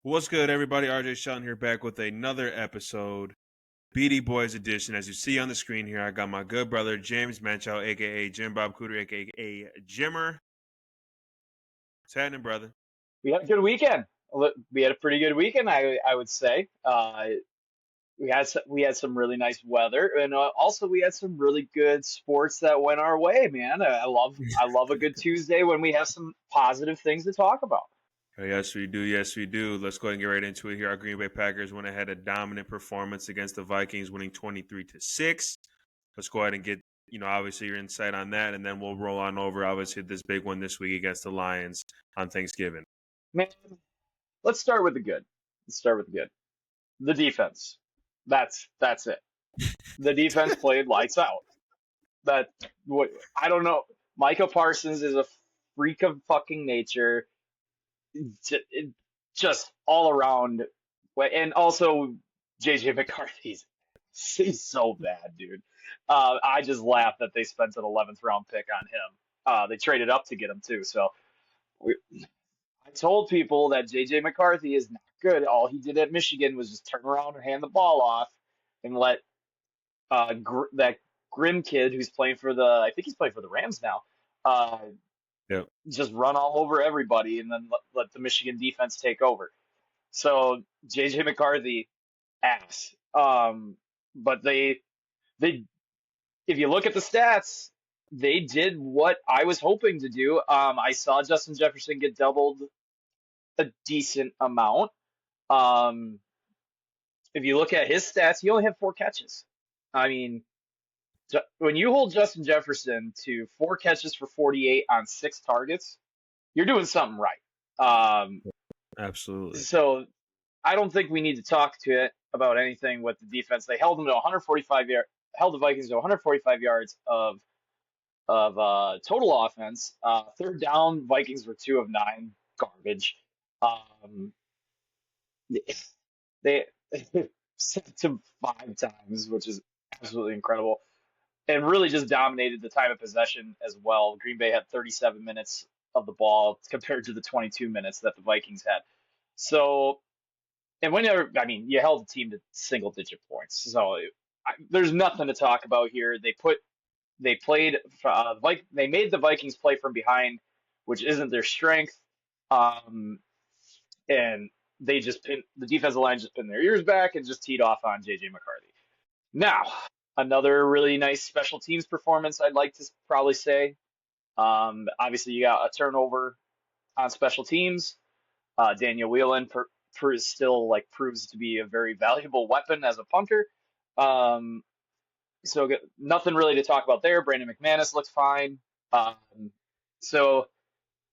What's good, everybody? RJ Shelton here, back with another episode, BD Boys edition. As you see on the screen here, I got my good brother James Muenchow, aka Jim Bob Cooter, aka Jimmer. What's happening, brother? We had a good weekend. We had a pretty good weekend, I would say. We had some really nice weather, and also we had some really good sports that went our way. Man, I love a good Tuesday when we have some positive things to talk about. Oh, yes, we do. Yes, we do. Let's go ahead and get right into it here. Our Green Bay Packers went ahead a dominant performance against the Vikings, winning 23-6. Let's go ahead and get, obviously your insight on that, and then we'll roll on over, obviously, this big one this week against the Lions on Thanksgiving. Man, let's start with the good. Let's start with the good. The defense. That's it. The defense played lights out. I don't know. Micah Parsons is a freak of fucking nature. Just all around. And also, JJ McCarthy's he's so bad, dude. I just laughed that they spent an 11th round pick on him. They traded up to get him too. So I told people that JJ McCarthy is not good. All he did at Michigan was just turn around and hand the ball off and let that Grim kid who's playing for I think he's playing for the Rams now. Uh, Yep. just run all over everybody and then let the Michigan defense take over. So JJ McCarthy, ass. But they, if you look at the stats, they did what I was hoping to do. I saw Justin Jefferson get doubled a decent amount. Um, if you look at his stats, he only had 4 catches. I mean, when you hold Justin Jefferson to 4 catches for 48 on 6 targets, you're doing something right. Absolutely. So I don't think we need to talk to it about anything with the defense. They held them to 145 held the Vikings to 145 yards of total offense. Third down, Vikings were 2 of 9, garbage. Um, they sent him 5 times, which is absolutely incredible, and really just dominated the time of possession as well. Green Bay had 37 minutes of the ball compared to the 22 minutes that the Vikings had. So, and you held the team to single-digit points. So there's nothing to talk about here. They made the Vikings play from behind, which isn't their strength. And the defensive line just pinned their ears back and just teed off on JJ McCarthy. Now, another really nice special teams performance, I'd like to probably say. Obviously, you got a turnover on special teams. Daniel Whelan proves to be a very valuable weapon as a punter. So nothing really to talk about there. Brandon McManus looks fine. So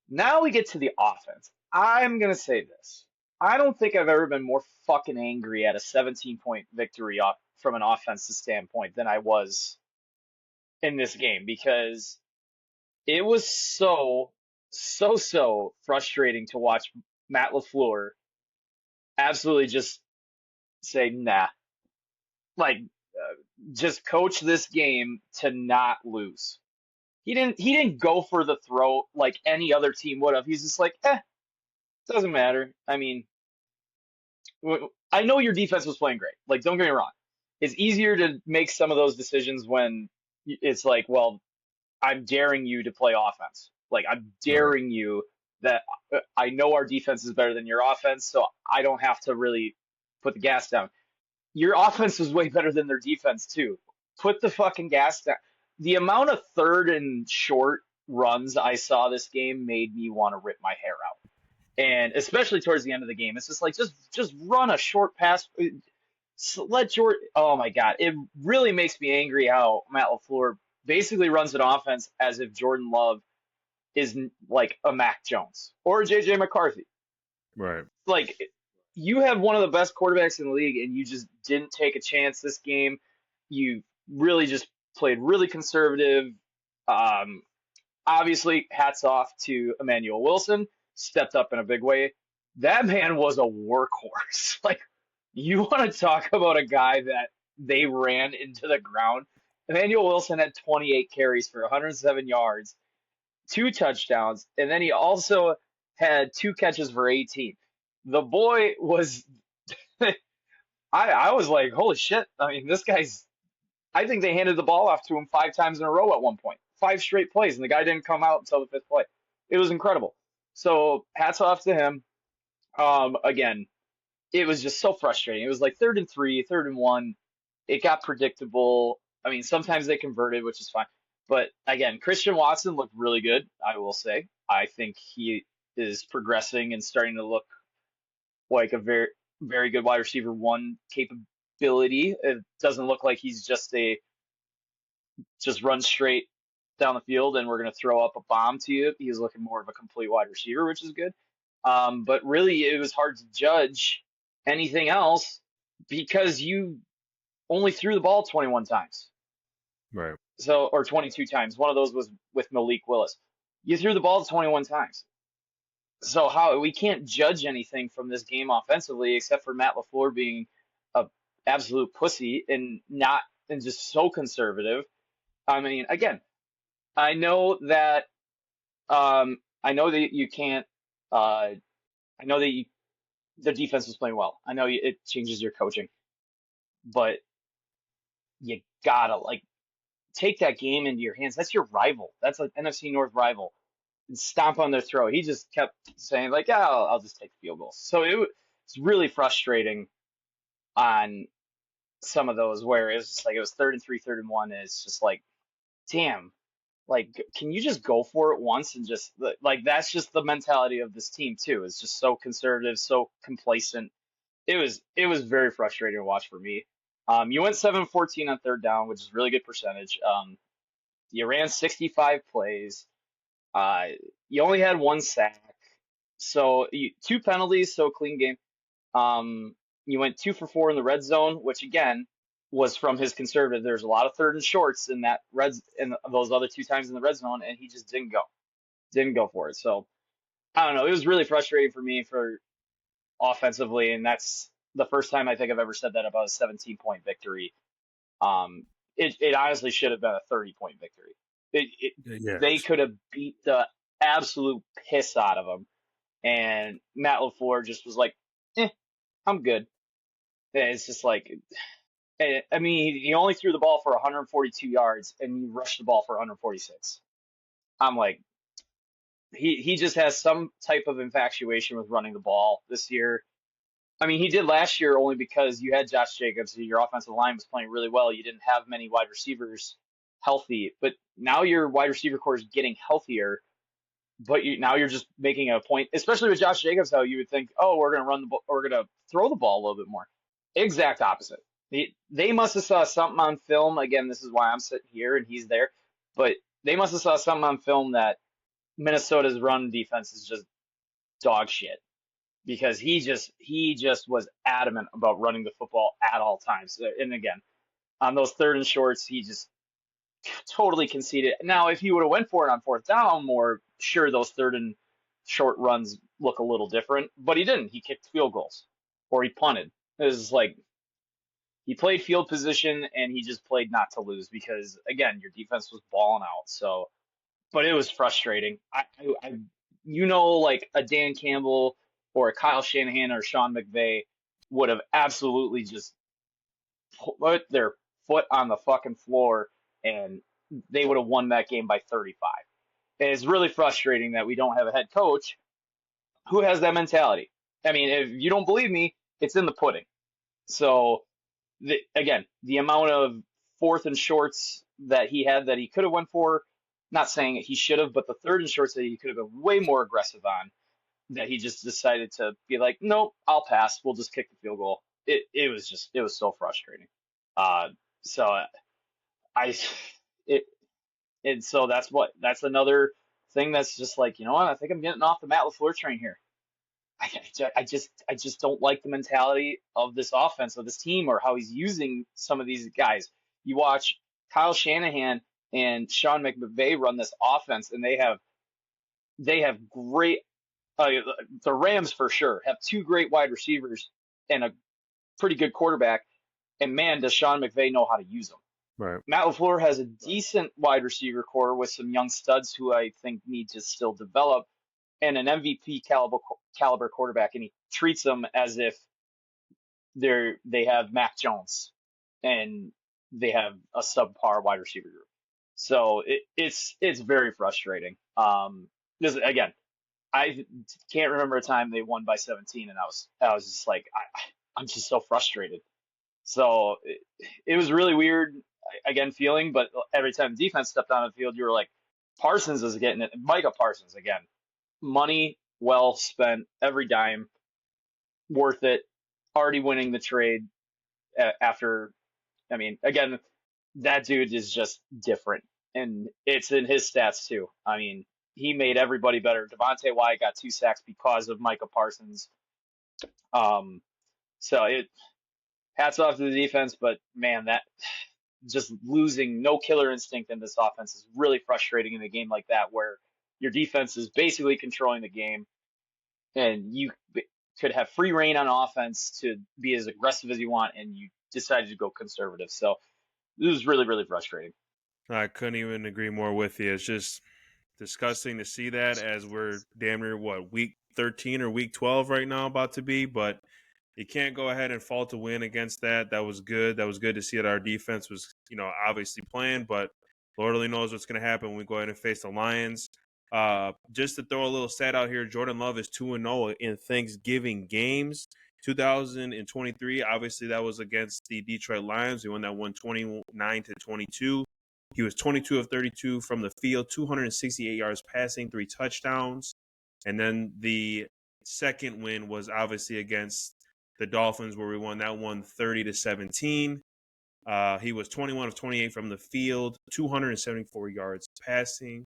now we get to the offense. I'm gonna say this. I don't think I've ever been more fucking angry at a 17-point victory from an offensive standpoint than I was in this game, because it was so frustrating to watch Matt LaFleur absolutely just say, nah, like, just coach this game to not lose. He didn't go for the throat like any other team would have. He's just like, doesn't matter. I mean, I know your defense was playing great. Like, don't get me wrong. It's easier to make some of those decisions when it's like, well, I'm daring you to play offense. Like, I'm daring you that I know our defense is better than your offense, so I don't have to really put the gas down. Your offense was way better than their defense, too. Put the fucking gas down. The amount of third and short runs I saw this game made me want to rip my hair out. And especially towards the end of the game, it's just like, just run a short pass. Let Jordan. Oh my God. It really makes me angry how Matt LaFleur basically runs an offense as if Jordan Love is like a Mac Jones or a JJ McCarthy. Right. Like, you have one of the best quarterbacks in the league, and you just didn't take a chance this game. You really just played really conservative. Obviously, hats off to Emmanuel Wilson, stepped up in a big way. That man was a workhorse. Like, you want to talk about a guy that they ran into the ground? Emmanuel Wilson had 28 carries for 107 yards, 2 touchdowns, and then he also had 2 catches for 18. The boy was, I was like, holy shit. I mean, this guy's, I think they handed the ball off to him 5 times in a row at one point, 5 straight plays, and the guy didn't come out until the fifth play. It was incredible. So hats off to him. Again, it was just so frustrating. It was like 3rd and 3, 3rd and 1. It got predictable. I mean, sometimes they converted, which is fine. But again, Christian Watson looked really good, I will say. I think he is progressing and starting to look like a very, very good wide receiver one capability. It doesn't look like he's just run straight down the field and we're going to throw up a bomb to you. He's looking more of a complete wide receiver, which is good. But really, it was hard to judge anything else because you only threw the ball 21 times. Right. So, or 22 times. One of those was with Malik Willis. You threw the ball 21 times. So how we can't judge anything from this game offensively except for Matt LaFleur being a absolute pussy and not and just so conservative. I mean, again, I know that you can't. I know that the defense was playing well. I know it changes your coaching, but you gotta like take that game into your hands. That's your rival. That's an NFC North rival. And stomp on their throat. He just kept saying like, "Yeah, I'll just take field goals." So it's really frustrating on some of those where it's just like it was 3rd and 3, 3rd and 1. And it's just like, damn, like can you just go for it once and just like that's just the mentality of this team too. It's just so conservative, so complacent. It was very frustrating to watch for me. You went 7-14 on 3rd down, which is really good percentage. You ran 65 plays. You only had 1 sack, so 2 penalties, so clean game. You went 2 for 4 in the red zone, which again was from his conservative. There's a lot of 3rd and shorts in that in those other 2 times in the red zone, and he just didn't go for it. So I don't know. It was really frustrating for me for offensively, and that's the first time I think I've ever said that about a 17-point victory. It honestly should have been a 30-point victory. Yeah. They could have beat the absolute piss out of them, and Matt LaFleur just was like, I'm good. And it's just like, I mean, he only threw the ball for 142 yards, and you rushed the ball for 146. I'm like, he just has some type of infatuation with running the ball this year. I mean, he did last year only because you had Josh Jacobs, your offensive line was playing really well. You didn't have many wide receivers healthy, but now your wide receiver core is getting healthier. But now you're just making a point, especially with Josh Jacobs, how you would think, oh, we're gonna run the ball, we're gonna throw the ball a little bit more. Exact opposite. They must have saw something on film. Again, this is why I'm sitting here and he's there, but they must have saw something on film that Minnesota's run defense is just dog shit because he just was adamant about running the football at all times. And again, on those 3rd and shorts, he just totally conceded. Now, if he would have went for it on 4th down more, sure, those 3rd and short runs look a little different, but he didn't. He kicked field goals or he punted. It was like he played field position and he just played not to lose because again, your defense was balling out. So, but it was frustrating. Like a Dan Campbell or a Kyle Shanahan or Sean McVay would have absolutely just put their foot on the fucking floor and they would have won that game by 35. And it's really frustrating that we don't have a head coach who has that mentality. I mean, if you don't believe me, it's in the pudding. So, again, the amount of 4th and shorts that he had that he could have went for, not saying he should have, but the 3rd and shorts that he could have been way more aggressive on, that he just decided to be like, nope, I'll pass. We'll just kick the field goal. It was so frustrating. So I it and so that's another thing that's just like, you know what, I think I'm getting off the Matt LaFleur train here. I just don't like the mentality of this offense, of this team, or how he's using some of these guys. You watch Kyle Shanahan and Sean McVay run this offense, and they have great. The Rams for sure have 2 great wide receivers and a pretty good quarterback. And man, does Sean McVay know how to use them. Right. Matt LaFleur has a decent wide receiver core with some young studs who I think need to still develop. and an MVP caliber quarterback, and he treats them as if they have Mac Jones and they have a subpar wide receiver group. So it's very frustrating. Because again, I can't remember a time they won by 17, and I was just like I'm just so frustrated. So it was really weird again feeling, but every time defense stepped on the field, you were like, Parsons is getting it. Micah Parsons again, money well spent, every dime worth it. Already winning the trade after. I mean, again, that dude is just different, and it's in his stats too. I mean, he made everybody better. Devontae Wyatt got 2 sacks because of Micah Parsons. Um, so it hats off to the defense, but man, that just losing no killer instinct in this offense is really frustrating in a game like that where your defense is basically controlling the game and you could have free reign on offense to be as aggressive as you want, and you decided to go conservative. So it was really, really frustrating. I couldn't even agree more with you. It's just disgusting to see that as we're damn near, week 13 or week 12 right now about to be, but you can't go ahead and fault a win against that. That was good. That was good to see that our defense was, obviously playing, but Lord only knows what's going to happen when we go ahead and face the Lions. Just to throw a little stat out here, Jordan Love is 2-0 in Thanksgiving games. 2023, obviously that was against the Detroit Lions. We won that one 29-22. He was 22 of 32 from the field, 268 yards passing, 3 touchdowns. And then the second win was obviously against the Dolphins, where we won that one 30-17. He was 21 of 28 from the field, 274 yards passing,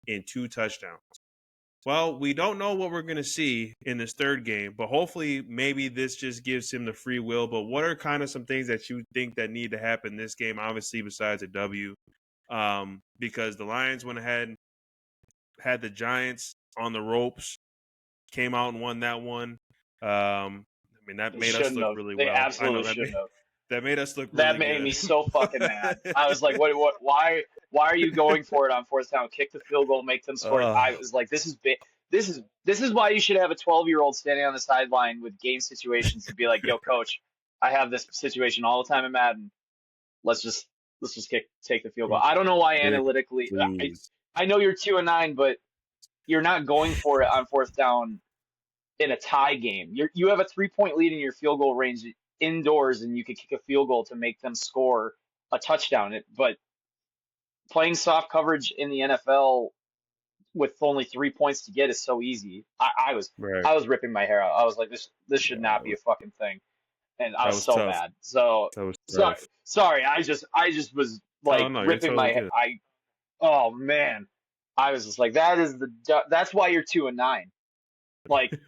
and 2 touchdowns. Well, we don't know what we're going to see in this third game, but hopefully maybe this just gives him the free will. But what are kind of some things that you think that need to happen in this game, obviously besides a W? Because the Lions went ahead and had the Giants on the ropes, came out and won that one. I mean, that made us look really well. They absolutely shouldn't have. That made us look really good. That made me so fucking mad. I was like, what, why are you going for it on fourth down? Kick the field goal, make them score. I was like, this is why you should have a 12-year-old standing on the sideline with game situations and be like, yo, coach, I have this situation all the time in Madden. Let's just take the field goal. I don't know why analytically. I know you're 2-9, but you're not going for it on fourth down in a tie game. You have a 3-point lead in your field goal range indoors, and you could kick a field goal to make them score a touchdown. But playing soft coverage in the NFL with only 3 points to get is so easy. I was ripping my hair out. I was like, this should not be a fucking thing, and I was so tough. Mad. So sorry. I just was like ripping my hair. Oh man, I was just like, that's why you're 2-9. Like.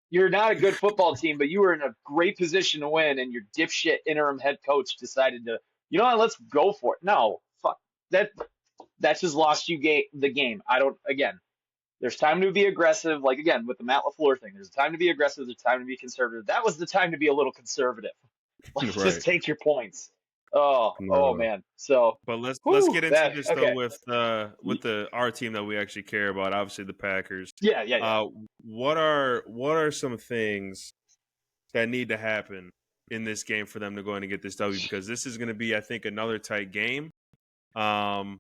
You're not a good football team, but you were in a great position to win, and your dipshit interim head coach decided to, you know what, let's go for it. No, fuck. That just lost you the game. There's time to be aggressive, like, again, with the Matt LaFleur thing. There's time to be aggressive, there's time to be conservative. That was the time to be a little conservative. Like, just take your points. Oh man. So, but let's get into this though with our team that we actually care about. Obviously, the Packers. Yeah. What are some things that need to happen in this game for them to go in and get this W? Because this is going to be, I think, another tight game. And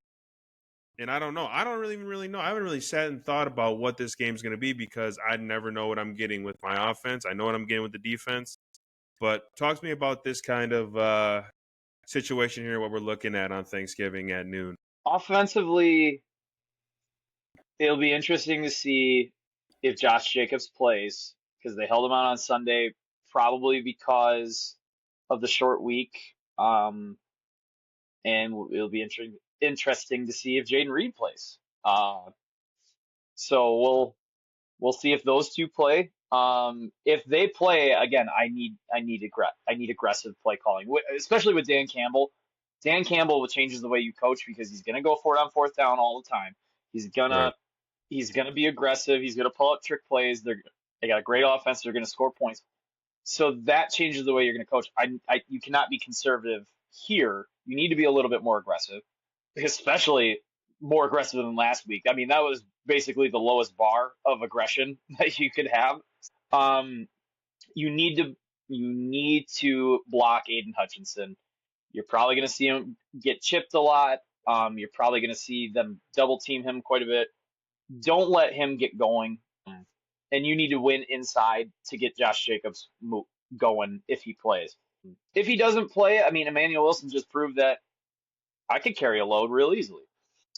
I don't know. I don't really know. I haven't really sat and thought about what this game's going to be because I never know what I'm getting with my offense. I know what I'm getting with the defense. But talk to me about this kind of situation here, what we're looking at on Thanksgiving at noon. Offensively, it'll be interesting to see if Josh Jacobs plays, because they held him out on Sunday, probably because of the short week. And it'll be interesting to see if Jaden Reed plays. So we'll see if those two play. If they play again, I need aggressive play calling, especially with Dan Campbell. Dan Campbell changes the way you coach because he's gonna go for it on fourth down all the time. He's gonna be aggressive. He's gonna pull up trick plays. They got a great offense. They're gonna score points. So that changes the way you're gonna coach. You cannot be conservative here. You need to be a little bit more aggressive, especially more aggressive than last week. I mean, that was basically the lowest bar of aggression that you could have. Um, you need to block Aiden Hutchinson. You're probably going to see him get chipped a lot. You're probably going to see them double team him quite a bit. Don't let him get going. And you need to win inside to get Josh Jacobs going if he plays. If he doesn't play, I mean, Emmanuel Wilson just proved that I could carry a load real easily.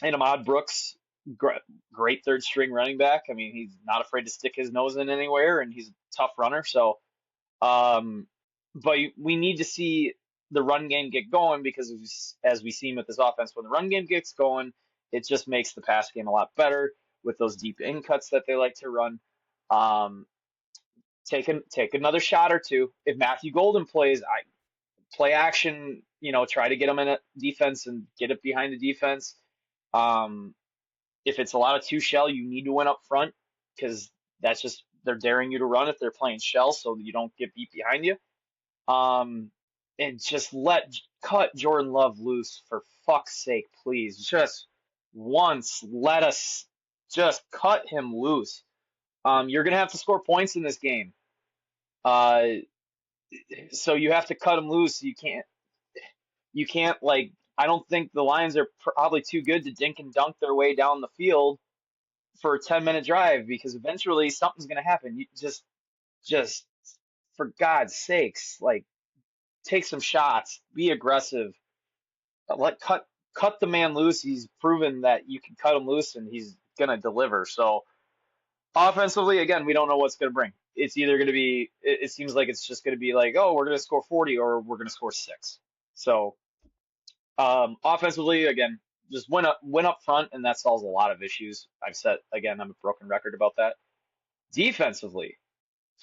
And Ahmad Brooks, great third string running back. I mean, he's not afraid to stick his nose in anywhere, and he's a tough runner. So, but we need to see the run game get going because as we seen with this offense, when the run game gets going, it just makes the pass game a lot better with those deep in cuts that they like to run. Take another shot or two. If Matthew Golden plays, I play action, try to get him in a defense and get it behind the defense. If it's a lot of two shell, you need to win up front because that's just they're daring you to run if they're playing shell, so you don't get beat behind you. And just cut Jordan Love loose for fuck's sake, please. Just once, let us just cut him loose. You're gonna have to score points in this game. So you have to cut him loose. You can't like. I don't think the Lions are probably too good to dink and dunk their way down the field for a 10-minute drive because eventually something's gonna happen. You just for God's sakes, like take some shots, be aggressive, cut the man loose. He's proven that you can cut him loose and he's gonna deliver. So offensively, again, we don't know what's gonna bring. It's either going to be, it seems like it's just going to be like, oh, we're going to score 40 or we're going to score 6. So offensively, again, just win up front, and that solves a lot of issues. I've said, again, I'm a broken record about that. Defensively,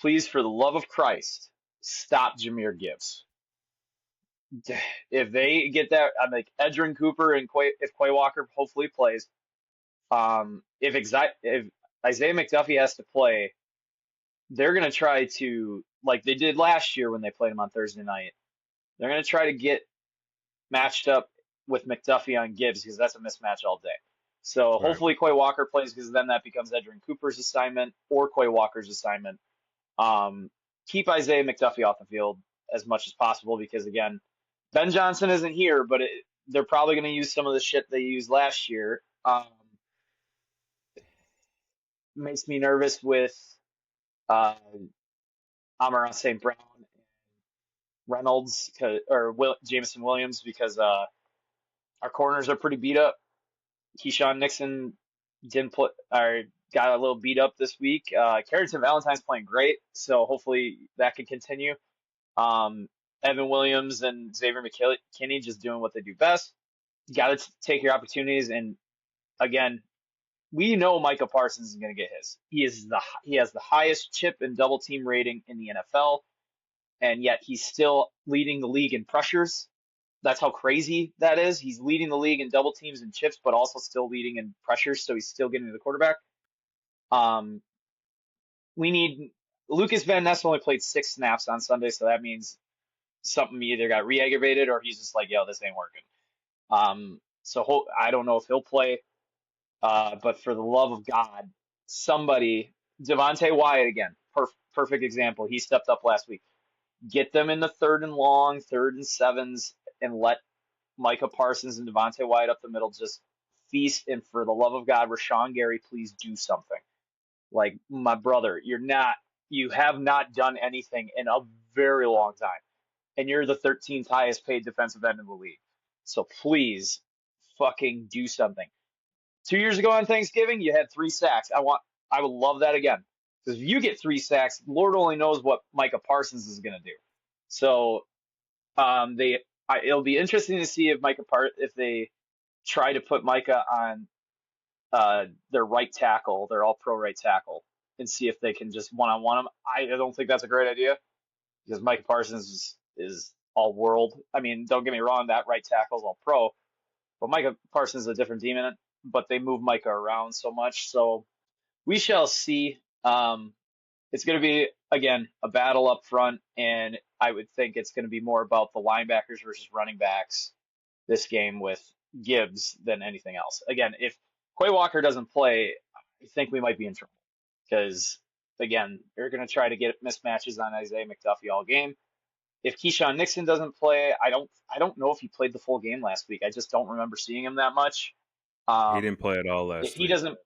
please, for the love of Christ, stop Jahmyr Gibbs. If they get that, I'm like Edgerrin Cooper and if Quay Walker hopefully plays, if Isaiah McDuffie has to play, they're going to try to, like they did last year when they played him on Thursday night, they're going to try to get matched up with McDuffie on Gibbs because that's a mismatch all day. So Right. hopefully Quay Walker plays because then that becomes Edgerrin Cooper's assignment or Quay Walker's assignment. Keep Isaiah McDuffie off the field as much as possible because, again, Ben Johnson isn't here, but they're probably going to use some of the shit they used last year. Makes me nervous with Amon-Ra St. Brown and Reynolds or Jameson Williams because our corners are pretty beat up. Keyshawn Nixon got a little beat up this week. Carrington Valentine's playing great, so hopefully that can continue. Evan Williams and Xavier McKinney just doing what they do best. You got to take your opportunities, and again, we know Micah Parsons is going to get his. He has the highest chip and double team rating in the NFL, and yet he's still leading the league in pressures. That's how crazy that is. He's leading the league in double teams and chips, but also still leading in pressures, so he's still getting to the quarterback. We need Lucas Van Ness only played 6 snaps on Sunday, so that means something either got re-aggravated or he's just like, yo, this ain't working. So I don't know if he'll play. But for the love of God, somebody, Devontae Wyatt again, perfect example. He stepped up last week. Get them in the 3rd and long, 3rd and 7s, and let Micah Parsons and Devontae Wyatt up the middle just feast. And for the love of God, Rashawn Gary, please do something. Like, my brother, you have not done anything in a very long time. And you're the 13th highest paid defensive end in the league. So please fucking do something. 2 years ago on Thanksgiving, you had 3 sacks. I would love that again. Because if you get 3 sacks, Lord only knows what Micah Parsons is going to do. So it'll be interesting to see if they try to put Micah on their right tackle, their all-pro right tackle, and see if they can just one-on-one him. I don't think that's a great idea because Micah Parsons is all-world. I mean, don't get me wrong, that right tackle is all-pro, but Micah Parsons is a different demon. But they move Micah around so much. So we shall see. It's going to be, again, a battle up front, and I would think it's going to be more about the linebackers versus running backs this game with Gibbs than anything else. Again, if Quay Walker doesn't play, I think we might be in trouble because, again, they're going to try to get mismatches on Isaiah McDuffie all game. If Keyshawn Nixon doesn't play, I don't know if he played the full game last week. I just don't remember seeing him that much. He didn't play at all If last he week. doesn't,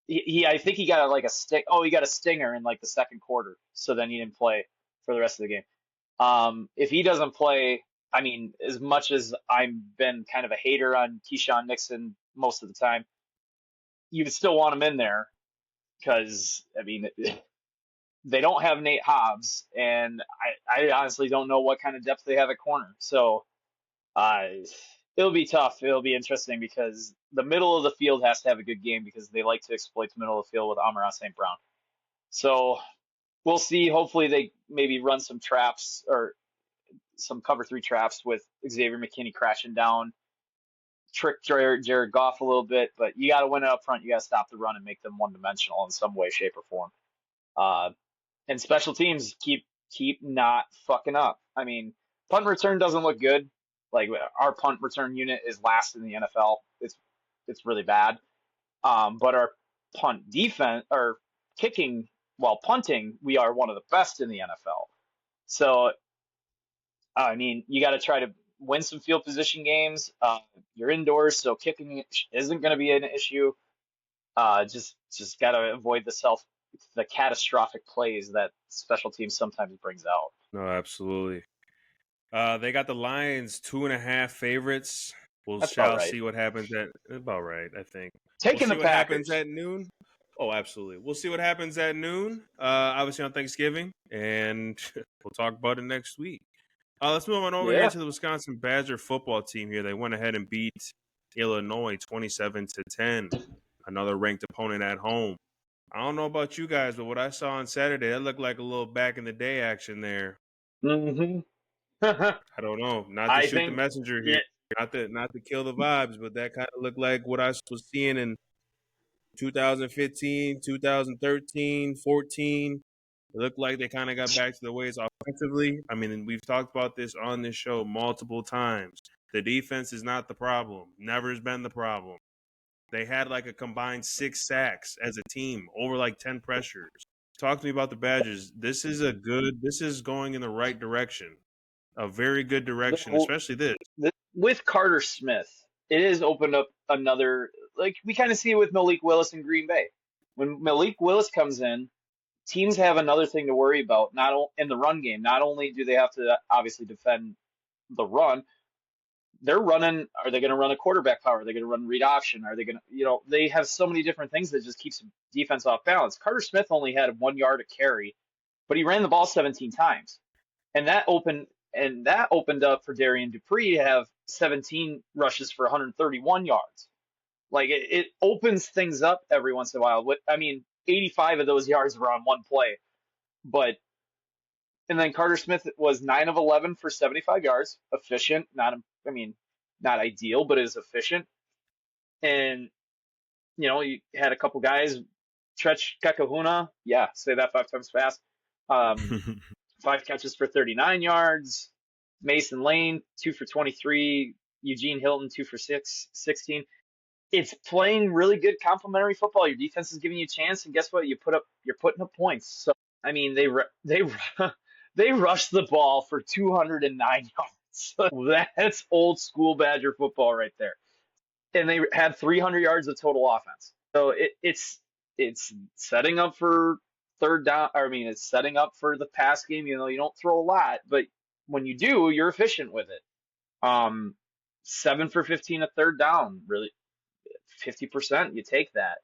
I think he got like a stick. Oh, he got a stinger in like the second quarter, so then he didn't play for the rest of the game. If he doesn't play, I mean, as much as I've been kind of a hater on Keyshawn Nixon most of the time, you would still want him in there because I mean they don't have Nate Hobbs, and I honestly don't know what kind of depth they have at corner. So uh, it'll be tough. It'll be interesting because the middle of the field has to have a good game because they like to exploit the middle of the field with Amon-Ra St. Brown. So we'll see. Hopefully they maybe run some traps or some cover three traps with Xavier McKinney crashing down, trick Jared Goff a little bit, but you got to win it up front. You got to stop the run and make them one dimensional in some way, shape, or form. Uh, and special teams keep not fucking up. I mean, punt return doesn't look good. Like our punt return unit is last in the NFL. It's really bad. But our punt defense or kicking while punting, we are one of the best in the NFL. So I mean, you got to try to win some field position games. You're indoors, so kicking isn't going to be an issue. Just got to avoid the catastrophic plays that special teams sometimes brings out. No, absolutely. They got the Lions 2.5 favorites. That's about Shall right. see what happens at about right, I think. Taking We'll see the what Packers happens at noon. Oh, absolutely. We'll see what happens at noon. Obviously on Thanksgiving, and we'll talk about it next week. Let's move on over here Yeah. to the Wisconsin Badger football team. Here, they went ahead and beat Illinois 27-10. Another ranked opponent at home. I don't know about you guys, but what I saw on Saturday, that looked like a little back in the day action there. Mm-hmm. I don't know. Not to I shoot the think messenger here. yeah. Not to kill the vibes, but that kind of looked like what I was seeing in 2015, 2013, 14. It looked like they kind of got back to the ways offensively. I mean, we've talked about this on this show multiple times. The defense is not the problem. Never has been the problem. They had like a combined 6 sacks as a team over like 10 pressures. Talk to me about the Badgers. This is going in the right direction. A very good direction, especially this. With Carter Smith, it has opened up another, like we kind of see it with Malik Willis in Green Bay. When Malik Willis comes in, teams have another thing to worry about, in the run game. Not only do they have to obviously defend the run, they're running. Are they going to run a quarterback power? Are they going to run read option? Are they going to, they have so many different things that just keeps defense off balance. Carter Smith only had 1 yard to carry, but he ran the ball 17 times, and that opened up for Darian Dupree to have 17 rushes for 131 yards. Like it opens things up every once in a while. I mean, 85 of those yards were on one play, but and then Carter Smith was 9 of 11 for 75 yards, efficient. Not ideal, but is efficient. And you had a couple guys, Tretch Kekahuna, yeah, say that 5 times fast. 5 catches for 39 yards. Mason Lane, 2 for 23. Eugene Hilton, 2 for 16. It's playing really good complementary football. Your defense is giving you a chance, and guess what? You're putting up points. So I mean, they rushed the ball for 209 yards. That's old school Badger football right there. And they had 300 yards of total offense. So it's setting up for third down. I mean, it's setting up for the pass game. You don't throw a lot, but when you do, you're efficient with it. 7 for 15 at third down, really 50%. You take that.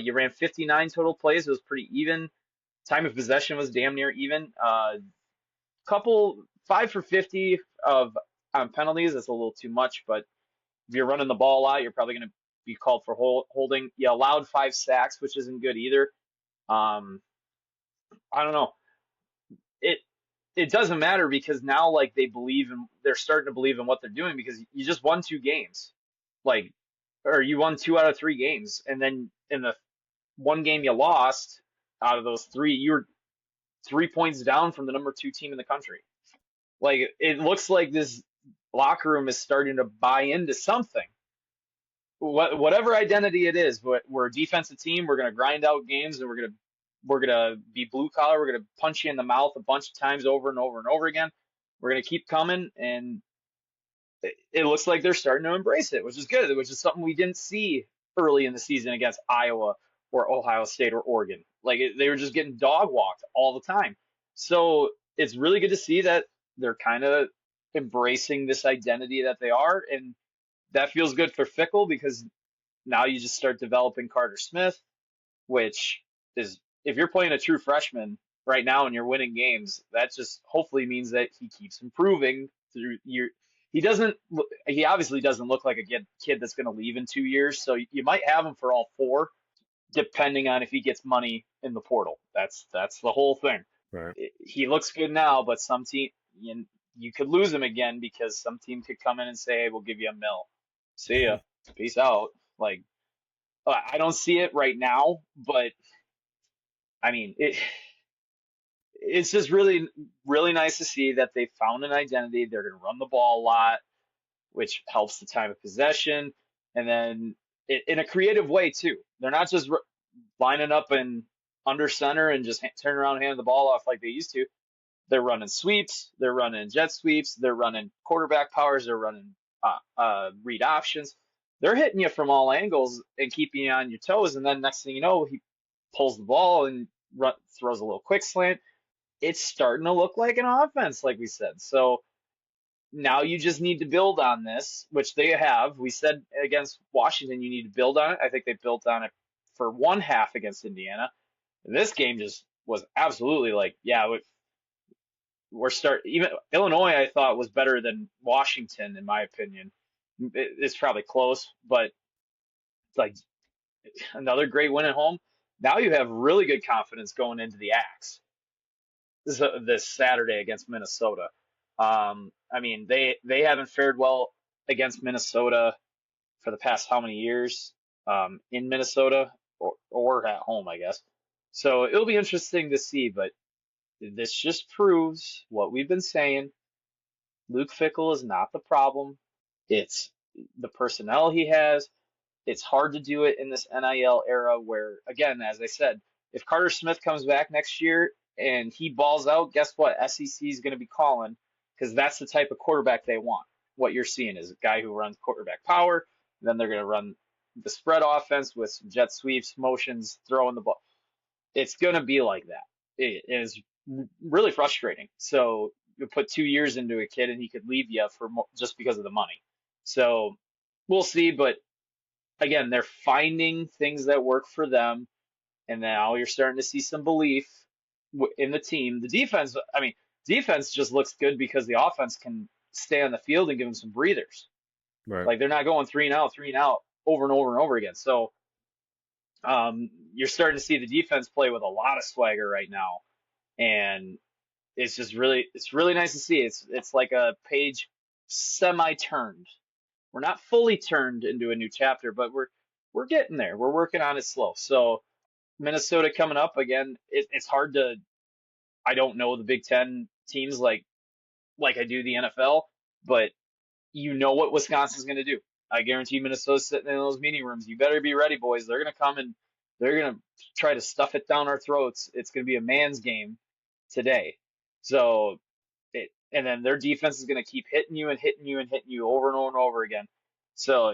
You ran 59 total plays. It was pretty even. Time of possession was damn near even. Couple 5 for 50 of penalties. That's a little too much, but if you're running the ball a lot, you're probably going to be called for holding. You allowed 5 sacks, which isn't good either. I don't know. It doesn't matter because now like they're starting to believe in what they're doing because you just won 2 games, or you won 2 out of 3 games, and then in the one game you lost out of those 3, you're 3 points down from the number 2 team in the country. Like it looks like this locker room is starting to buy into something. whatever identity it is, we're a defensive team. We're going to grind out games, and we're gonna be blue collar. We're gonna punch you in the mouth a bunch of times over and over and over again. We're gonna keep coming, and it looks like they're starting to embrace it, which is good. Which is something we didn't see early in the season against Iowa or Ohio State or Oregon. Like they were just getting dog walked all the time. So it's really good to see that they're kind of embracing this identity that they are, and that feels good for Fickle because now you just start developing Carter Smith, which is if you're playing a true freshman right now and you're winning games, that just hopefully means that he keeps improving through year. He obviously doesn't look like a kid that's going to leave in 2 years. So you might have him for all four, depending on if he gets money in the portal. That's the whole thing. Right. He looks good now, but some team you could lose him again because some team could come in and say, "Hey, we'll give you a mil. See ya, peace out." Like I don't see it right now, but I mean it's just really really nice to see that they found an identity. They're going to run the ball a lot, which helps the time of possession, and then in a creative way too. They're not just lining up and under center and just turn around and hand the ball off like they used to. They're running sweeps, they're running jet sweeps, they're running quarterback powers, they're running read options. They're hitting you from all angles and keeping you on your toes. And then next thing you know, he pulls the ball and throws a little quick slant. It's starting to look like an offense, like we said. So now you just need to build on this, which they have. We said against Washington, you need to build on it. I think they built on it for one half against Indiana. This game just was absolutely like, yeah, even Illinois. I thought was better than Washington in my opinion. It's probably close, but like another great win at home. Now you have really good confidence going into the Axe this Saturday against Minnesota. I mean, they haven't fared well against Minnesota for the past how many years in Minnesota or at home, I guess. So it'll be interesting to see, but this just proves what we've been saying. Luke Fickell is not the problem. It's the personnel he has. It's hard to do it in this NIL era where, again, as I said, if Carter Smith comes back next year and he balls out, guess what? SEC is going to be calling because that's the type of quarterback they want. What you're seeing is a guy who runs quarterback power. Then they're going to run the spread offense with some jet sweeps, motions, throwing the ball. It's going to be like that. It is really frustrating. So you put 2 years into a kid and he could leave you for just because of the money. So we'll see. But again, they're finding things that work for them. And now you're starting to see some belief in the team. The defense, I mean, defense just looks good because the offense can stay on the field and give them some breathers. Right. Like they're not going three and out over and over and over again. So you're starting to see the defense play with a lot of swagger right now, and it's really nice to see. It's like a page semi-turned. We're not fully turned into a new chapter, but we're getting there. We're working on it slow. So Minnesota coming up again. It's hard to. I don't know the Big Ten teams like I do the NFL, but you know what Wisconsin's going to do. I guarantee Minnesota's sitting in those meeting rooms. You better be ready, boys. They're going to come and they're going to try to stuff it down our throats. It's going to be a man's game today. So, and then their defense is going to keep hitting you and hitting you and hitting you over and over and over again. So,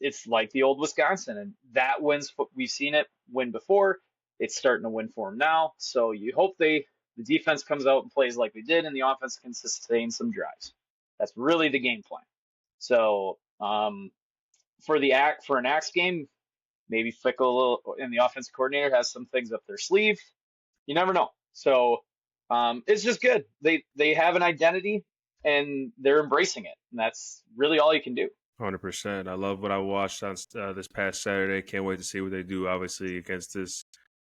it's like the old Wisconsin, and that wins. We've seen it win before. It's starting to win for them now. So you hope the defense comes out and plays like they did, and the offense can sustain some drives. That's really the game plan. So for an Axe game, maybe Fickle and the offensive coordinator has some things up their sleeve. You never know. So it's just good. They have an identity and they're embracing it, and that's really all you can do. 100%. I love what I watched on this past Saturday. Can't wait to see what they do, obviously, against this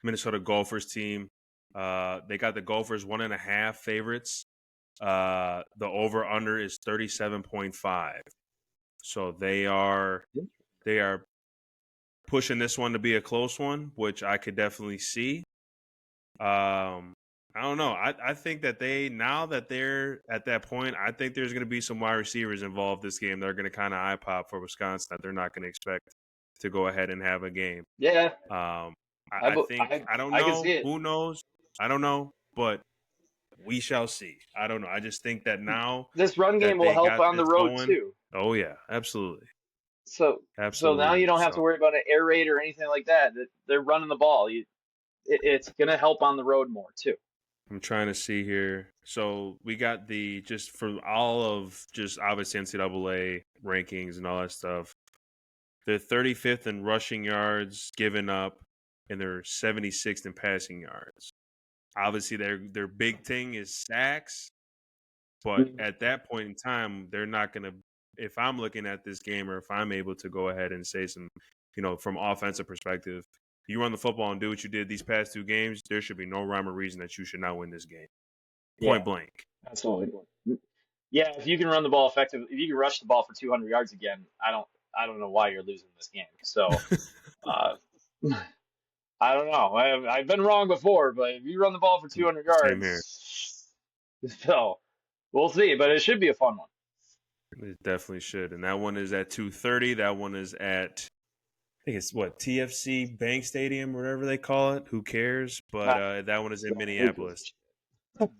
Minnesota Gophers team. They got the Gophers 1.5 favorites. The over-under is 37.5. So they are pushing this one to be a close one, which I could definitely see. I don't know. I think that now that they're at that point, I think there's going to be some wide receivers involved this game that are going to kind of eye pop for Wisconsin that they're not going to expect to go ahead and have a game. Yeah, I think I don't I can know. see it. Who knows? I don't know, but we shall see. I don't know. I just think that now This run game that will they help got on the this road going. too. Oh yeah, absolutely, So now you absolutely. don't have So to worry about an air raid or anything like that. They're running the ball. It's gonna help on the road more too. I'm trying to see here. So we got the just for all of just obviously NCAA rankings and all that stuff. They're 35th in rushing yards given up, and they're 76th in passing yards. Obviously, their big thing is sacks, but at that point in time, they're not going to. If I'm looking at this game, or if I'm able to go ahead and say some, from offensive perspective, you run the football and do what you did these past two games, there should be no rhyme or reason that you should not win this game. Yeah, Point blank. absolutely. Yeah, if you can run the ball effective, if you can rush the ball for 200 yards again, I don't know why you're losing this game. So, uh, I don't know. I've been wrong before, but if you run the ball for 200 Same here. yards, so we'll see. But it should be a fun one. It definitely should. And that one is at 2:30. That one is at I think it's what TFC Bank Stadium, whatever they call it. Who cares? But that one is in Who gives a Minneapolis.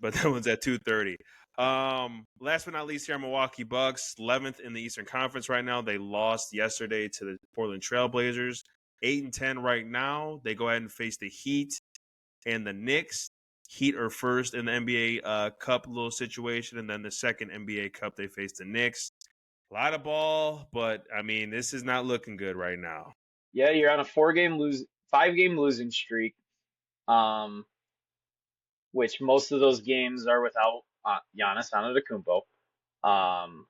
But that one's at 2:30. Last but not least, here, Milwaukee Bucks, 11th in the Eastern Conference right now. They lost yesterday to the Portland Trailblazers, 8-10 right now. They go ahead and face the Heat and the Knicks. Heat are first in the NBA Cup little situation, and then the second NBA Cup they face the Knicks. A lot of ball, but I mean, this is not looking good right now. Yeah, you're on a 5-game losing streak. Um, which most of those games are without Giannis Antetokounmpo. Um,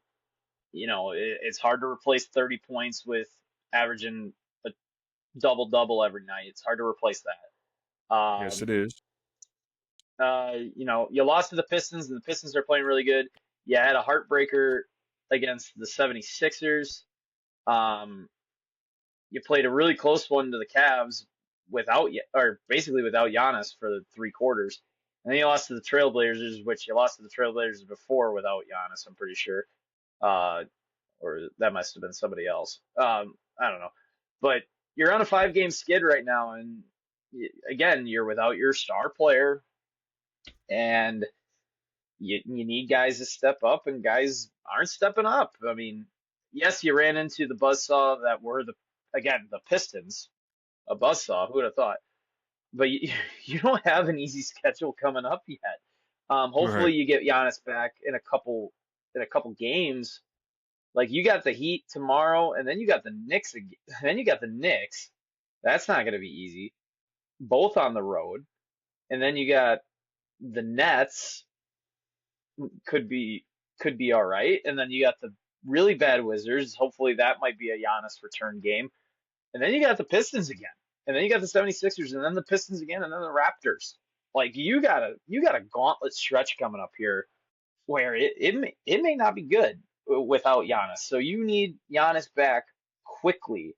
it's hard to replace 30 points with averaging a double double every night. It's hard to replace that. Yes, it is. You lost to the Pistons, and the Pistons are playing really good. You had a heartbreaker against the 76ers. You played a really close one to the Cavs or basically without Giannis for the 3 quarters. And then you lost to the Trailblazers, which you lost to the Trailblazers before without Giannis, I'm pretty sure. Or that must have been somebody else. I don't know. But you're on a 5-game skid right now, and again, you're without your star player, and you need guys to step up, and guys aren't stepping up. I mean, yes, you ran into the buzzsaw that were the Pistons, a buzzsaw. Who would have thought? But you don't have an easy schedule coming up yet. Hopefully Right. you get Giannis back in a couple games. Like you got the Heat tomorrow, and then you got the Knicks again. Then you got the Knicks. That's not going to be easy. Both on the road, and then you got the Nets. Could be all right, and then you got the really bad Wizards. Hopefully that might be a Giannis return game, and then you got the Pistons again, and then you got the 76ers, and then the Pistons again, and then the Raptors. Like you got a gauntlet stretch coming up here where it may not be good without Giannis. So you need Giannis back quickly,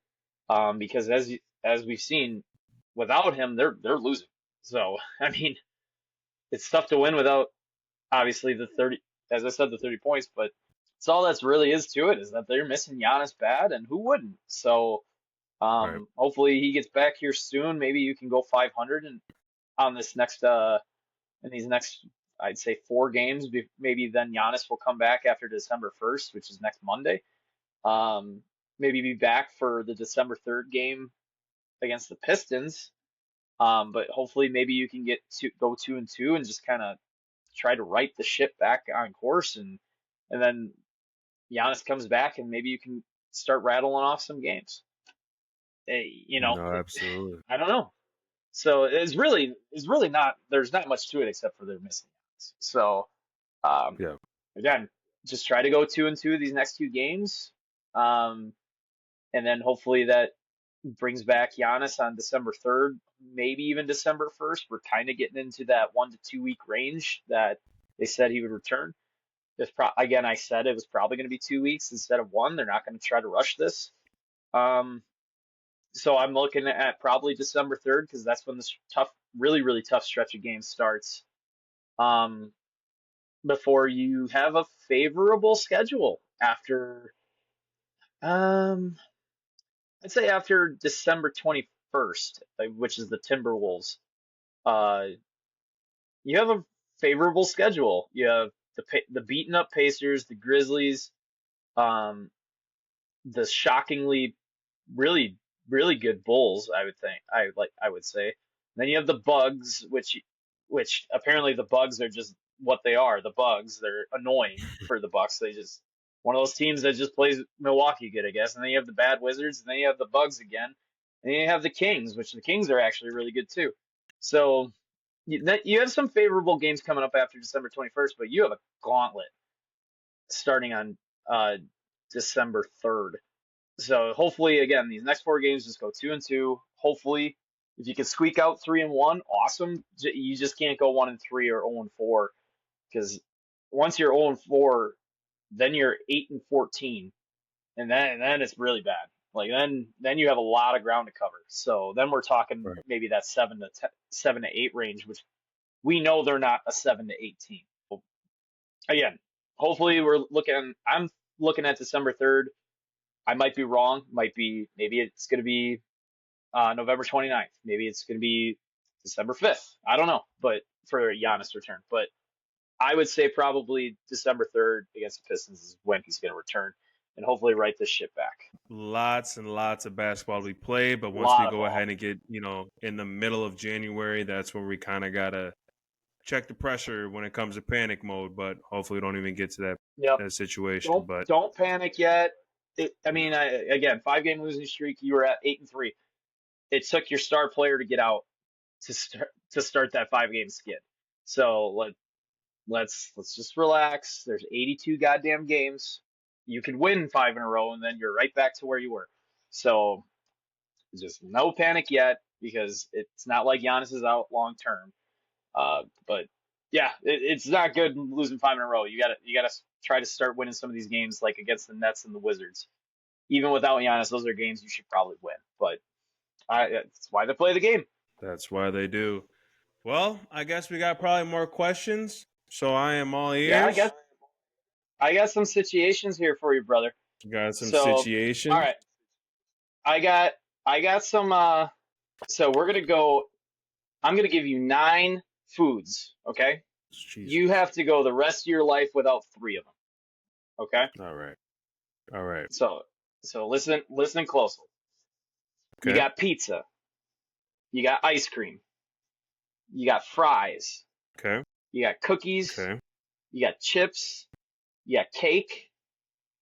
because as we've seen, without him, they're losing. So I mean, it's tough to win without obviously the 30, as I said, the 30 points. But it's all that's really is to it is that they're missing Giannis bad, and who wouldn't? So Right. hopefully he gets back here soon. Maybe you can go 500 and on this next in these next, I'd say, 4 games. Maybe then Giannis will come back after December 1st, which is next Monday. Um, Maybe be back for the December 3rd game against the Pistons. But hopefully, maybe you can go 2-2 and just kind of try to right the ship back on course, and then Giannis comes back, and maybe you can start rattling off some games. No, absolutely. I don't know. So it's really not. There's not much to it except for they're missing Giannis. So um, Yeah. again, just try to go 2-2 these next 2 games, um, and then hopefully that brings back Giannis on December 3rd, maybe even December 1st. We're kind of getting into that 1 to 2 week range that they said he would return. Again, I said it was probably going to be 2 weeks instead of one. They're not going to try to rush this. Um, so I'm looking at probably December 3rd because that's when this really, really tough stretch of games starts. before you have a favorable schedule after, um, I'd say after December 21st, which is the Timberwolves. Uh, you have a favorable schedule. You have the beaten up Pacers, the Grizzlies, um, the shockingly really really good Bulls. I would think. I would say. Then you have the Bugs, which apparently the Bugs are just what they are. The Bugs. They're annoying for the Bucks. They just one of those teams that just plays Milwaukee good, I guess. And then you have the bad Wizards, and then you have the Bugs again, and then you have the Kings, which the Kings are actually really good too. So you have some favorable games coming up after December 21st, but you have a gauntlet starting on uh, December 3rd. So hopefully, again, these next four games just go 2-2. Hopefully, if you can squeak out 3-1, awesome. You just can't go 1-3 or 0-4 because once you're 0-4, then you're 8-14, and then it's really bad. Like then you have a lot of ground to cover. So then we're talking Right. maybe that 7 to 8 range, which we know they're not a 7 to 8 team. So again, hopefully I'm looking at December 3rd. I might be wrong. Maybe it's going to be November 29th. Maybe it's going to be December 5th. I don't know, but for Giannis return. But I would say probably December 3rd against the Pistons is when he's going to return and hopefully right this ship back. Lots and lots of basketball we play, but once we Lot of go ball. ahead and get, in the middle of January, that's where we kind of got to check the pressure when it comes to panic mode, but hopefully we don't even get to that, Yep. that situation. Don't But don't panic yet. Again, 5 game losing streak. You were at 8-3. It took your star player to get out to start that 5 game skid. So let's just relax. There's 82 goddamn games. You could win 5 in a row, and then you're right back to where you were. So just no panic yet because it's not like Giannis is out long term. But yeah, it's not good losing 5 in a row. You gotta try to start winning some of these games like against the Nets and the Wizards. Even without Giannis, those are games you should probably win. But that's why they play the game. that's why they do. Well, I guess we got probably more questions, so I am all Yeah, ears. I got some situations here for you, brother. Got some So, all situations. right, I got I got some. So we're gonna go. I'm gonna give you 9 foods. Okay, Jesus. you have to go the rest of your life without 3 of them. Okay, All right. All right. so listen closely. You Okay. got pizza. You got ice cream. You got fries. Okay. You got cookies. Okay. You got chips. You got cake.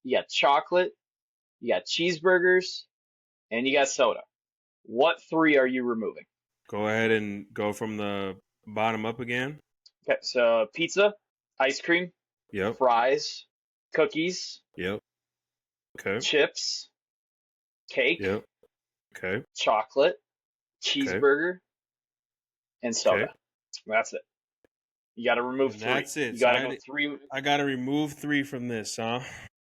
You got chocolate. You got cheeseburgers, and you got soda. What 3 are you removing? Go ahead and go from the bottom up again. Okay, so pizza, ice cream, Yep. fries, cookies, Yep. Okay. chips, cake, Yep. Okay. chocolate, Okay. cheeseburger, and Okay. soda. That's it. You got to remove And 3. that's it. You So got to go 3. I got to remove 3 from this, huh?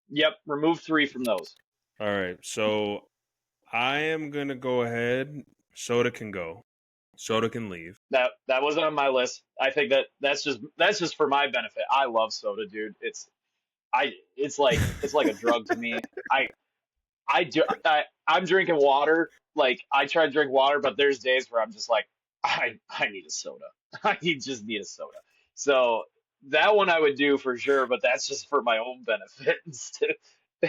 Yep, remove 3 from those. All right. So I am going to go ahead. Soda can go. Soda can leave. That wasn't on my list. I think that's just for my benefit. I love soda, dude. It's like a drug to me. I'm drinking water. Like I try to drink water, but there's days where I'm just like, I need a soda. Just need a soda. So that one I would do for sure, but that's just for my own benefit instead,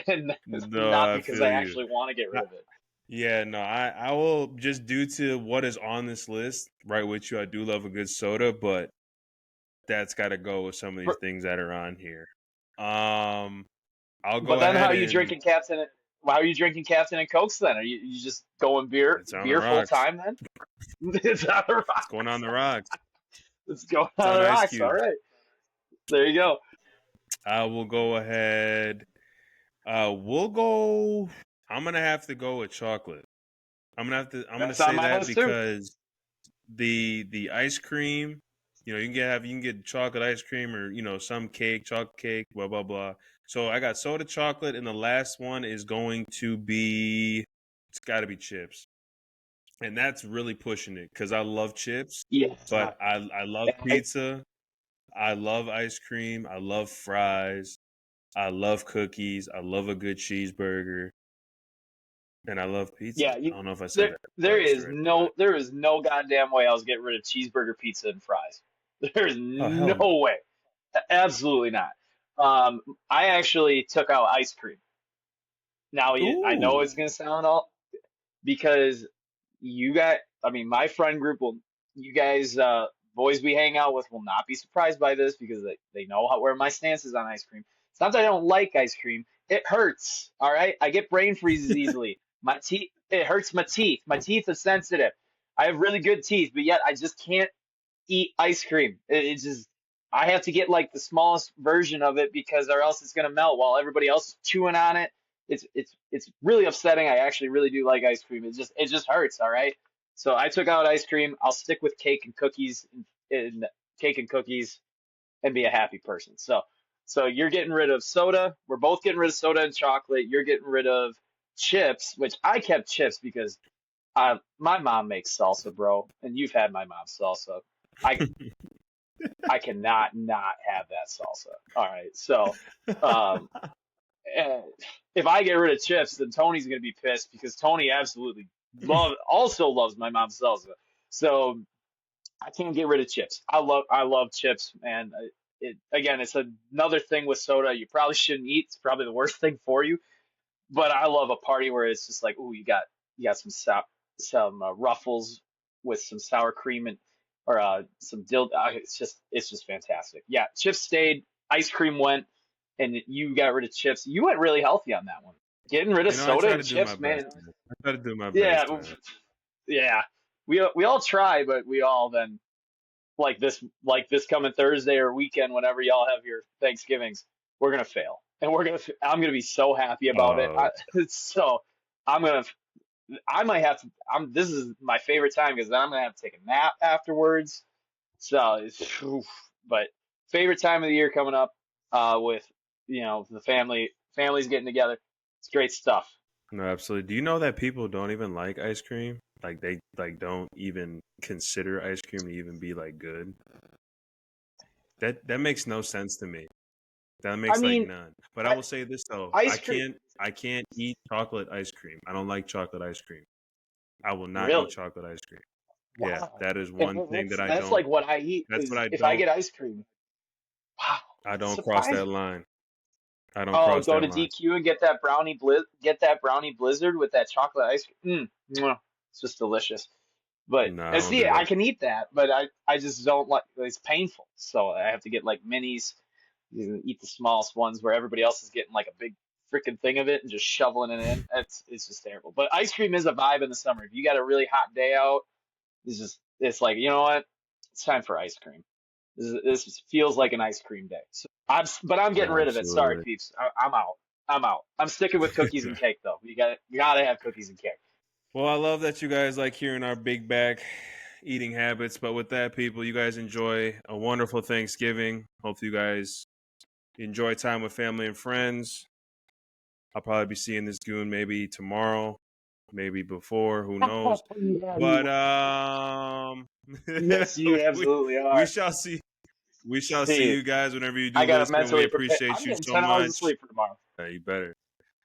and No, not I because feel I you. actually want to get rid of it. Yeah, no, I will just due to what is on this list, right with you. I do love a good soda, but that's got to go with some of these things that are on here. I'll But go then ahead and how are you drinking Captain and Cokes then? Are you just going it's on the beer full rocks. time then? It's on the It's going on rocks. the rocks. It's going It's on on the ice rocks. All cubes. right. There you go. I will go ahead. We'll go. I'm gonna have to go with chocolate. I'm gonna That's on say my that list too. because the ice cream, you can get chocolate ice cream or some cake, chocolate cake, blah blah blah. So I got soda, chocolate, and the last one is going to be. It's got to be chips, and that's really pushing it because I love chips, Yeah. but I love I, pizza. I love ice cream. I love fries. I love cookies. I love a good cheeseburger. And I love pizza. Yeah, I don't know if I said that twice already, but there is no goddamn way I was getting rid of cheeseburger, pizza, and fries. There's oh hell no. no way. Absolutely not. Um, I actually took out ice cream. Now, I know Ooh. it's gonna sound all because you got, I mean, my friend group will, you guys, boys we hang out with will not be surprised by this because they know where my stance is on ice cream. It's not that I don't like ice cream. It hurts. All right. I get brain freezes easily. My teeth, it hurts my teeth. My teeth are sensitive. I have really good teeth, but yet I just can't eat ice cream. It's just I have to get like the smallest version of it because or else it's gonna melt while everybody else is chewing on it. It's really upsetting. I actually really do like ice cream. It just hurts. All right. So I took out ice cream. I'll stick with cake and cookies and cake and cookies and be a happy person. So you're getting rid of soda. We're both getting rid of soda and chocolate. You're getting rid of chips, which I kept chips because my mom makes salsa, bro, and you've had my mom's salsa. I I cannot not have that salsa. All right, so um, eh, if I get rid of chips, then Tony's gonna be pissed because Tony absolutely also loves my mom's salsa. So I can't get rid of chips. I love chips, man. It again, it's another thing with soda you probably shouldn't eat. It's probably the worst thing for you. But I love a party where it's just like, ooh, you got some ruffles with some sour cream and or some dill. It's just fantastic. Yeah, chips stayed, ice cream went, and you got rid of chips. You went really healthy on that one. Getting rid of I soda try and to do my chips, best, man. man. I try to do my Yeah, best, man. yeah. We all try, but we all then like this coming Thursday or weekend, whenever y'all have your Thanksgivings, we're gonna fail, and I'm gonna be so happy about it. Oh, So I'm gonna I might have to. This is my favorite time because then I'm gonna have to take a nap afterwards. So oof. But favorite time of the year coming up, with the families getting together. It's great stuff. no, absolutely. Do you know that people don't even like ice cream? Like they don't even consider ice cream to even be like good. That makes no sense to me. That I makes like mean, none. But I I, will say this though, ice cream. I can't eat chocolate ice cream. I don't like chocolate ice cream. I will not eat Really? chocolate ice cream. Yeah, Wow. that is And one thing that I that's don't. like what I eat That's what is I if I don't. get ice cream. Wow. I That's don't cross that surprising. line. I don't Oh, cross go that to line. DQ and get that brownie blizzard with that chocolate ice cream. Mwah. It's just delicious. But No, I and don't see, do I that. can eat that, but I just don't like it's painful. So I have to get like minis, you can eat the smallest ones where everybody else is getting like a big freaking thing of it and just shoveling it in. It's just terrible. But ice cream is a vibe in the summer. If you got a really hot day out, it's like, you know what? It's time for ice cream. This feels like an ice cream day. So I'm getting No, rid of it. Sorry, absolutely. peeps. I'm out. I'm out. I'm sticking with cookies and cake though. You gotta have cookies and cake. Well, I love that you guys like hearing our big back eating habits. But with that, people, you guys enjoy a wonderful Thanksgiving. Hopefully, you guys enjoy time with family and friends. I'll probably be seeing this goon maybe tomorrow, maybe before, who knows. Yeah, But yes, you we absolutely we are. shall see. We shall see See, you guys whenever you I do gotta listen. We mentally prepare. appreciate I'm you getting so 10 hours of much. sleep for tomorrow. You better.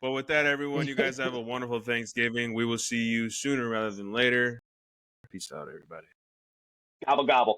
But with that, everyone, you guys have a wonderful Thanksgiving. We will see you sooner rather than later. Peace out, everybody. Gobble gobble.